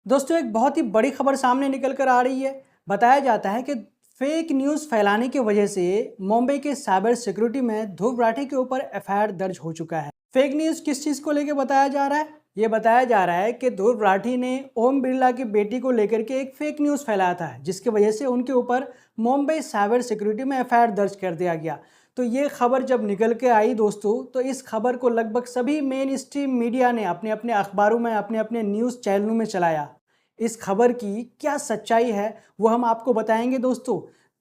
दोस्तों एक बहुत ही बड़ी खबर सामने निकल कर आ रही है। बताया जाता है कि फेक न्यूज़ फैलाने की वजह से मुंबई के साइबर सिक्योरिटी में ध्रुव राठी के ऊपर एफआईआर दर्ज हो चुका है। फेक न्यूज़ किस चीज़ को लेकर बताया जा रहा है? ये बताया जा रहा है कि ध्रुव राठी ने ओम बिरला की बेटी को लेकर के एक फेक न्यूज़ फैलाया था, जिसकी वजह से उनके ऊपर मुंबई साइबर सिक्योरिटी में एफआईआर दर्ज कर दिया गया। तो ये खबर जब निकल के आई दोस्तों, तो इस खबर को लगभग सभी मेन स्ट्रीम मीडिया ने अपने अपने अखबारों में, अपने अपने न्यूज़ चैनलों में चलाया। इस खबर की क्या सच्चाई है वो हम आपको बताएंगे दोस्तों।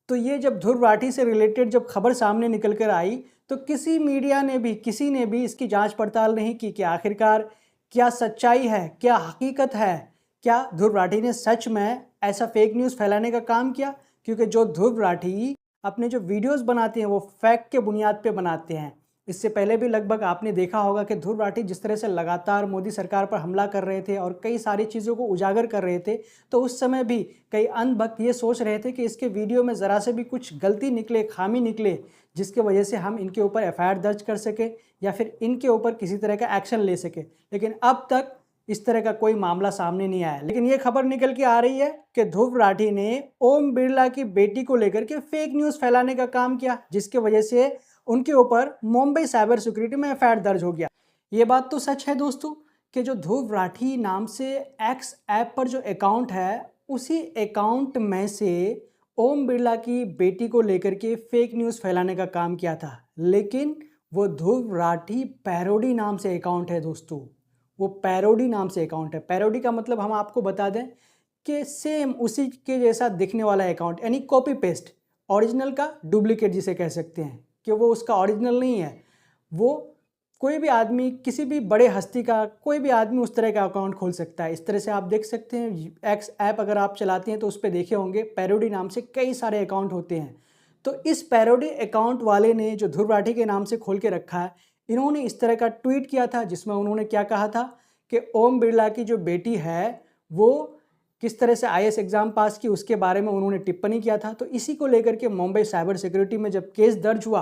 तो ये जब ध्रुव राठी से रिलेटेड जब खबर सामने निकल कर आई, तो किसी मीडिया ने भी, किसी ने भी इसकी जांच पड़ताल नहीं की कि आखिरकार क्या सच्चाई है, क्या हकीकत है, क्या ध्रुव राठी ने सच में ऐसा फेक न्यूज़ फैलाने का काम किया। क्योंकि जो ध्रुव राठी अपने जो वीडियोस बनाते हैं वो फैक्ट के बुनियाद पे बनाते हैं। इससे पहले भी लगभग आपने देखा होगा कि ध्रुव राठी जिस तरह से लगातार मोदी सरकार पर हमला कर रहे थे और कई सारी चीज़ों को उजागर कर रहे थे, तो उस समय भी कई अंधभक्त ये सोच रहे थे कि इसके वीडियो में ज़रा से भी कुछ गलती निकले, खामी निकले, जिसके वजह से हम इनके ऊपर एफआईआर दर्ज कर सकें या फिर इनके ऊपर किसी तरह का एक्शन ले सकें। लेकिन अब तक इस तरह का कोई मामला सामने नहीं आया। लेकिन ये खबर निकल के आ रही है कि ध्रुव राठी ने ओम बिरला की बेटी को लेकर के फेक न्यूज़ फैलाने का काम किया, जिसकी वजह से उनके ऊपर मुंबई साइबर सिक्योरिटी में एफआईआर दर्ज हो गया। ये बात तो सच है दोस्तों कि जो ध्रुव राठी नाम से एक्स ऐप पर जो अकाउंट है, उसी अकाउंट में से ओम बिरला की बेटी को लेकर के फेक न्यूज़ फैलाने का काम किया था। लेकिन वो ध्रुव राठी पैरोडी नाम से अकाउंट है दोस्तों। वो पैरोडी नाम से अकाउंट है। पैरोडी का मतलब हम आपको बता दें कि सेम उसी के जैसा दिखने वाला अकाउंट, यानी कॉपी पेस्ट, ओरिजिनल का डुप्लीकेट जिसे कह सकते हैं, कि वो उसका ओरिजिनल नहीं है। वो कोई भी आदमी, किसी भी बड़े हस्ती का कोई भी आदमी उस तरह का अकाउंट खोल सकता है। इस तरह से आप देख सकते हैं, एक्स ऐप अगर आप चलाते हैं तो उस पर देखे होंगे पैरोडी नाम से कई सारे अकाउंट होते हैं। तो इस पैरोडी अकाउंट वाले ने जो ध्रुव राठी के नाम से खोल के रखा है, इन्होंने इस तरह का ट्वीट किया था जिसमें उन्होंने क्या कहा था कि ओम बिरला की जो बेटी है वो किस तरह से आईएएस एग्ज़ाम पास की, उसके बारे में उन्होंने टिप्पणी किया था। तो इसी को लेकर के मुंबई साइबर सिक्योरिटी में जब केस दर्ज हुआ,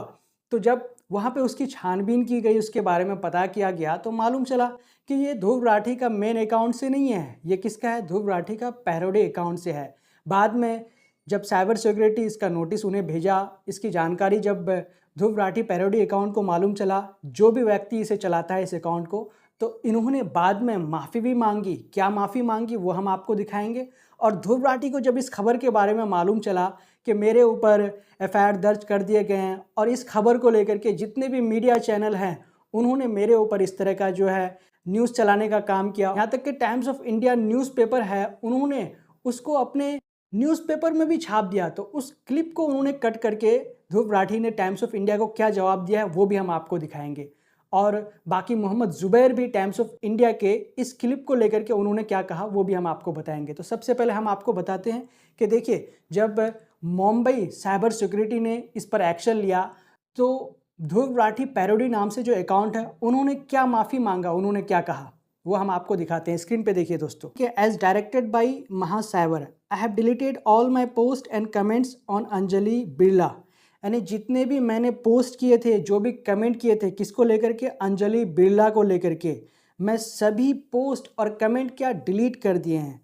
तो जब वहाँ पे उसकी छानबीन की गई, उसके बारे में पता किया गया, तो मालूम चला कि ये ध्रुव राठी का मेन अकाउंट से नहीं है, ये किसका है, ध्रुव राठी का पैरोडी अकाउंट से है। बाद में जब साइबर सिक्योरिटी इसका नोटिस उन्हें भेजा, इसकी जानकारी जब ध्रुव राठी पैरोडी अकाउंट को मालूम चला, जो भी व्यक्ति इसे चलाता है इस अकाउंट को, तो इन्होंने बाद में माफ़ी भी मांगी। क्या माफ़ी मांगी वो हम आपको दिखाएंगे। और ध्रुव राठी को जब इस खबर के बारे में मालूम चला कि मेरे ऊपर एफआईआर दर्ज कर दिए गए हैं और इस खबर को लेकर के जितने भी मीडिया चैनल हैं उन्होंने मेरे ऊपर इस तरह का जो है न्यूज़ चलाने का काम किया, यहाँ तक कि टाइम्स ऑफ इंडिया न्यूज़पेपर है, उन्होंने उसको अपने न्यूज़पेपर में भी छाप दिया। तो उस क्लिप को उन्होंने कट करके ध्रुव राठी ने टाइम्स ऑफ इंडिया को क्या जवाब दिया है वो भी हम आपको दिखाएंगे। और बाकी मोहम्मद जुबैर भी टाइम्स ऑफ इंडिया के इस क्लिप को लेकर के उन्होंने क्या कहा वो भी हम आपको बताएंगे। तो सबसे पहले हम आपको बताते हैं कि देखिए, जब मुंबई साइबर सिक्योरिटी ने इस पर एक्शन लिया तो ध्रुव राठी पैरोडी नाम से जो अकाउंट है उन्होंने क्या माफ़ी मांगा, उन्होंने क्या कहा वो हम आपको दिखाते हैं। स्क्रीन पे देखिए दोस्तों कि as directed by Mahacyber I have deleted all my post and comments on Anjali Birla. यानी जितने भी मैंने पोस्ट किए थे, जो भी कमेंट किए थे, किसको लेकर के, अंजलि बिरला को लेकर के, मैं सभी पोस्ट और कमेंट क्या डिलीट कर दिए हैं।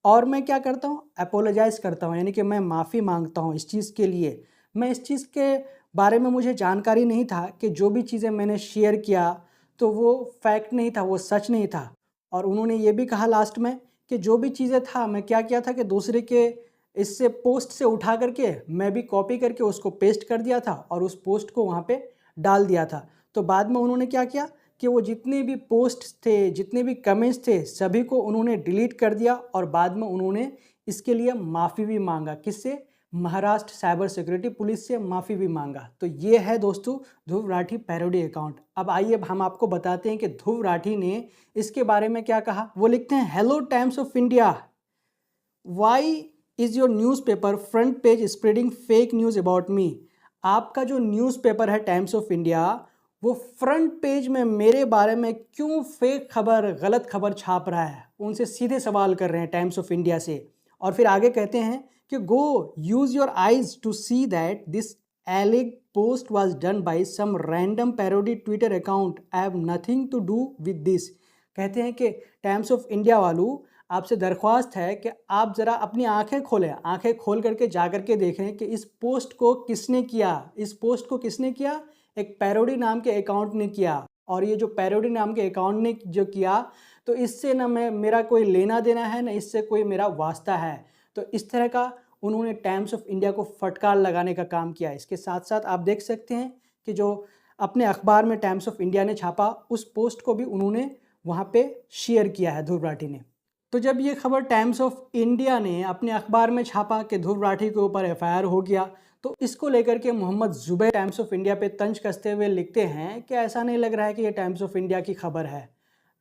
और मैं क्या करता हूँ, अपोलोजाइज़ करता हूँ, यानी कि मैं माफ़ी मांगता हूँ इस चीज़ के लिए। मैं इस चीज़ के बारे में मुझे जानकारी नहीं था कि जो भी चीज़ें मैंने शेयर किया तो वो फैक्ट नहीं था, वो सच नहीं था। और उन्होंने ये भी कहा लास्ट में कि जो भी चीज़ें था, मैं क्या किया था कि दूसरे के इससे पोस्ट से उठा करके मैं भी कॉपी करके उसको पेस्ट कर दिया था और उस पोस्ट को वहाँ पे डाल दिया था। तो बाद में उन्होंने क्या किया कि वो जितने भी पोस्ट थे, जितने भी कमेंट्स थे, सभी को उन्होंने डिलीट कर दिया और बाद में उन्होंने इसके लिए माफ़ी भी मांगा। किससे? महाराष्ट्र साइबर सिक्योरिटी पुलिस से माफ़ी भी मांगा। तो ये है दोस्तों ध्रुव राठी पैरोडी अकाउंट। अब आइए हम आपको बताते हैं कि ध्रुव राठी ने इसके बारे में क्या कहा। वो लिखते हैं, hello Times of India, why is your newspaper front page spreading fake news about me. आपका जो न्यूज़पेपर है टाइम्स ऑफ इंडिया, वो फ्रंट पेज में मेरे बारे में क्यों फेक खबर, गलत खबर छाप रहा है। उनसे सीधे सवाल कर रहे हैं टाइम्स ऑफ इंडिया से। और फिर आगे कहते हैं कि go use your eyes to see that this एलिग post was done by some random parody Twitter account. I have nothing to do with this. कहते हैं कि टाइम्स ऑफ इंडिया वालों, आपसे दरख्वास्त है कि आप ज़रा अपनी आंखें खोलें, आंखें खोल करके जा करके देखें कि इस पोस्ट को किसने किया। इस पोस्ट को किसने किया? एक पैरोडी नाम के अकाउंट ने किया। और ये जो पैरोडी नाम के अकाउंट ने जो किया, तो इससे ना मेरा कोई लेना देना है, ना इससे कोई मेरा वास्ता है। तो इस तरह का उन्होंने टाइम्स ऑफ इंडिया को फटकार लगाने का काम किया। इसके साथ साथ आप देख सकते हैं कि जो अपने अखबार में टाइम्स ऑफ इंडिया ने छापा, उस पोस्ट को भी उन्होंने वहाँ पे शेयर किया है ध्रुव राठी ने। तो जब ये खबर टाइम्स ऑफ इंडिया ने अपने अखबार में छापा कि ध्रुव राठी के ऊपर एफआईआर हो गया, तो इसको लेकर के Mohammed Zubair Times of India पे तंज कसते हुए लिखते हैं कि ऐसा नहीं लग रहा है कि ये टाइम्स ऑफ इंडिया की खबर है।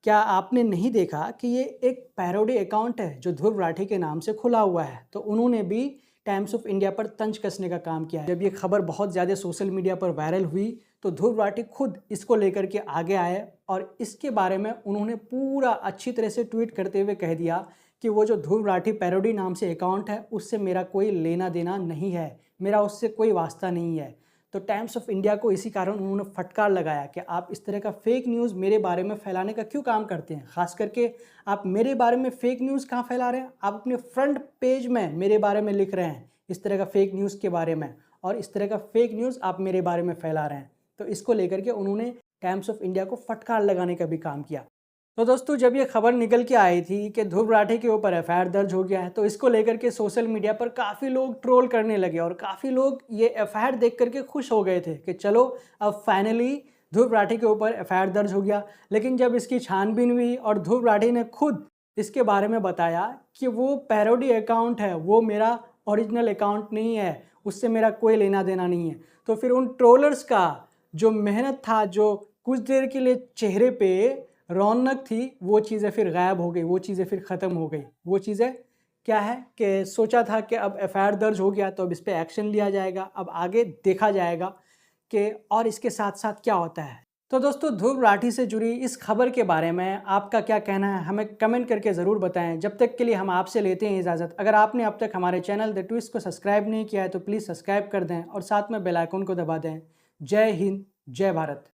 क्या आपने नहीं देखा कि ये एक पैरोडी अकाउंट है जो ध्रुव राठी के नाम से खुला हुआ है? तो उन्होंने भी टाइम्स ऑफ इंडिया पर तंज कसने का काम किया है। जब ये खबर बहुत ज़्यादा सोशल मीडिया पर वायरल हुई, तो ध्रुव राठी खुद इसको लेकर के आगे आए और इसके बारे में उन्होंने पूरा अच्छी तरह से ट्वीट करते हुए कह दिया कि वो जो ध्रुव राठी पैरोडी नाम से अकाउंट है, उससे मेरा कोई लेना देना नहीं है, मेरा उससे कोई वास्ता नहीं है। तो टाइम्स ऑफ इंडिया को इसी कारण उन्होंने फटकार लगाया कि आप इस तरह का फेक न्यूज़ मेरे बारे में फैलाने का क्यों काम करते हैं। ख़ास करके आप मेरे बारे में फेक न्यूज़ कहाँ फैला रहे हैं? आप अपने फ्रंट पेज में मेरे बारे में लिख रहे हैं इस तरह का फेक न्यूज़ के बारे में, और इस तरह का फेक न्यूज़ आप मेरे बारे में फैला रहे हैं। तो इसको लेकर के उन्होंने टाइम्स ऑफ इंडिया को फटकार लगाने का भी काम किया। तो दोस्तों, जब ये खबर निकल के आई थी कि ध्रुव राठी के ऊपर एफआईआर दर्ज हो गया है, तो इसको लेकर के सोशल मीडिया पर काफ़ी लोग ट्रोल करने लगे और काफ़ी लोग ये एफआईआर देख करके खुश हो गए थे कि चलो अब फाइनली ध्रुव राठी के ऊपर एफआईआर दर्ज हो गया। लेकिन जब इसकी छानबीन हुई और ध्रुव राठी ने खुद इसके बारे में बताया कि वो पैरोडी अकाउंट है, वो मेरा ओरिजिनल अकाउंट नहीं है, उससे मेरा कोई लेना देना नहीं है, तो फिर उन ट्रोलर्स का जो मेहनत था, जो कुछ देर के लिए चेहरे पे रौनक थी, वो चीज़ें फिर गायब हो गई, वो चीज़ें फिर ख़त्म हो गई। वो चीज़ें क्या है कि सोचा था कि अब एफआईआर दर्ज हो गया तो अब इस पे एक्शन लिया जाएगा, अब आगे देखा जाएगा कि और इसके साथ-साथ क्या होता है। तो दोस्तों, ध्रुव राठी से जुड़ी इस खबर के बारे में आपका क्या कहना है, हमें कमेंट करके ज़रूर बताएं। जब तक के लिए हम आपसे लेते हैं इजाज़त। अगर आपने अब तक हमारे चैनल द ट्विस्ट को सब्सक्राइब नहीं किया है तो प्लीज़ सब्सक्राइब कर दें और साथ में बेल आइकन को दबा दें। जय हिंद, जय भारत।